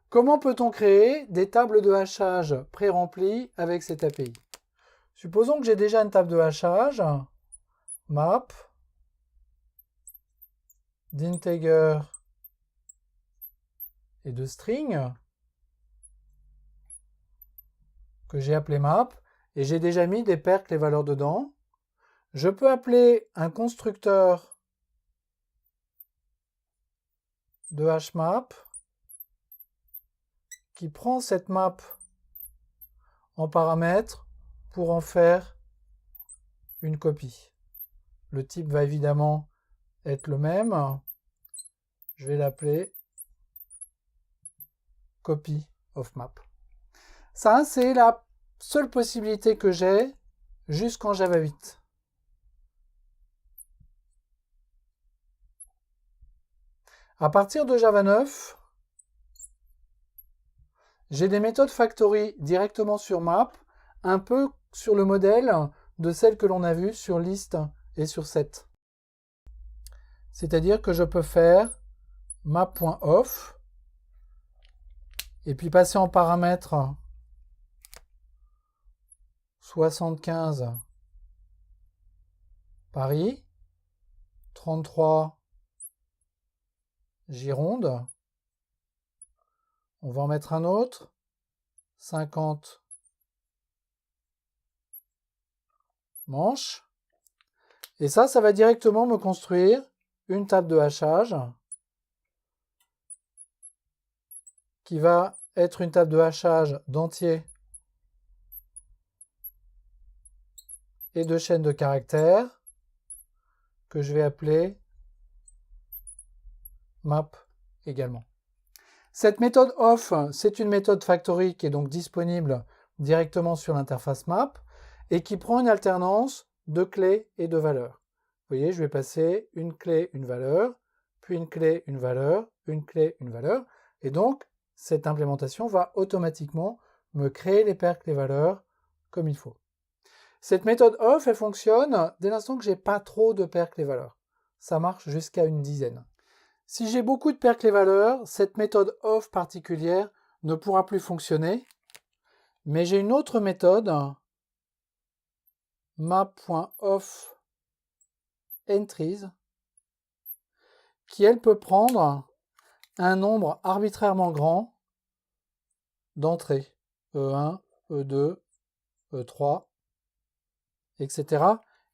Comment peut-on créer des tables de hachage pré-remplies avec cette API? Supposons que j'ai déjà une table de hachage, map, d'integer et de string, que j'ai appelé map, et j'ai déjà mis des percs les valeurs dedans. Je peux appeler un constructeur de hashmap qui prend cette map en paramètre pour en faire une copie. Le type va évidemment être le même. Je vais l'appeler copy of map. Ça, c'est la seule possibilité que j'ai jusqu'en Java 8. À partir de Java 9, j'ai des méthodes factory directement sur map, un peu sur le modèle de celles que l'on a vues sur list et sur set. C'est-à-dire que je peux faire map.off et puis passer en paramètre 75 Paris, 33 Gironde. On va en mettre un autre, 50 Manche. Et ça va directement me construire une table de hachage qui va être une table de hachage d'entiers et de chaînes de caractères que je vais appeler map également. Cette méthode off, c'est une méthode factory qui est donc disponible directement sur l'interface map et qui prend une alternance de clés et de valeurs. Vous voyez, je vais passer une clé, une valeur, puis une clé, une valeur, une clé, une valeur. Et donc, cette implémentation va automatiquement me créer les percs, les valeurs, comme il faut. Cette méthode off, elle fonctionne dès l'instant que j'ai pas trop de percs, les valeurs. Ça marche jusqu'à une dizaine. Si j'ai beaucoup de percs, les valeurs, cette méthode off particulière ne pourra plus fonctionner. Mais j'ai une autre méthode, map.offEntries, qui elle peut prendre un nombre arbitrairement grand d'entrées, E1, E2, E3, etc.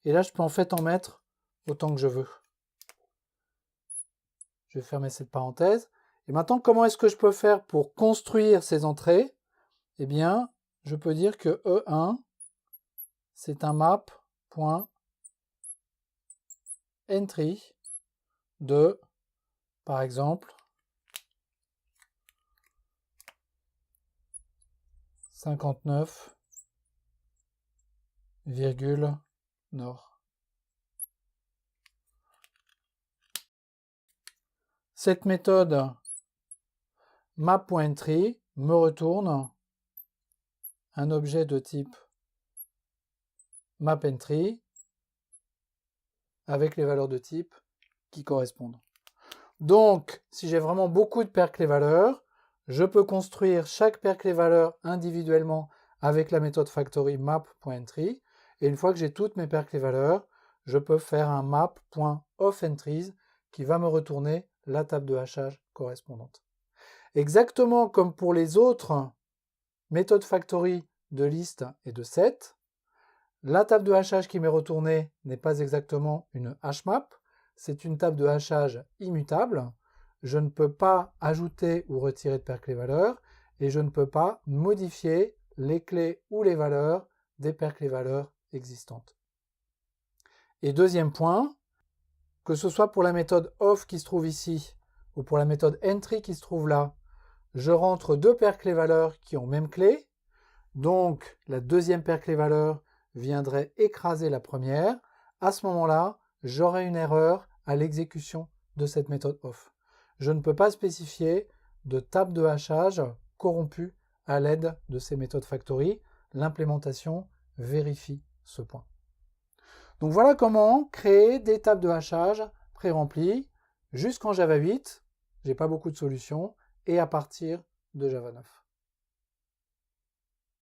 Et là, je peux en fait en mettre autant que je veux. Je vais fermer cette parenthèse. Et maintenant, comment est-ce que je peux faire pour construire ces entrées? Eh bien, je peux dire que E1, c'est un map.entry de, par exemple, 59, nord. Cette méthode map.entry me retourne un objet de type mapEntry avec les valeurs de type qui correspondent. Donc, si j'ai vraiment beaucoup de percs les valeurs, je peux construire chaque perc les valeurs individuellement avec la méthode factory map.entry. Et une fois que j'ai toutes mes percs les valeurs, je peux faire un map.offEntries qui va me retourner la table de hachage correspondante. Exactement comme pour les autres méthodes factory de liste et de set, la table de hachage qui m'est retournée n'est pas exactement une hashmap, c'est une table de hachage immutable. Je ne peux pas ajouter ou retirer de percs les valeurs et je ne peux pas modifier les clés ou les valeurs des percs les valeurs existantes. Et deuxième point, que ce soit pour la méthode off qui se trouve ici ou pour la méthode entry qui se trouve là, je rentre deux percs les valeurs qui ont même clé. Donc la deuxième perc les valeurs viendrait écraser la première. À ce moment-là, j'aurai une erreur à l'exécution de cette méthode off. Je ne peux pas spécifier de table de hachage corrompue à l'aide de ces méthodes factory. L'implémentation vérifie ce point. Donc voilà comment créer des tables de hachage pré-remplies jusqu'en Java 8. J'ai pas beaucoup de solutions. Et à partir de Java 9.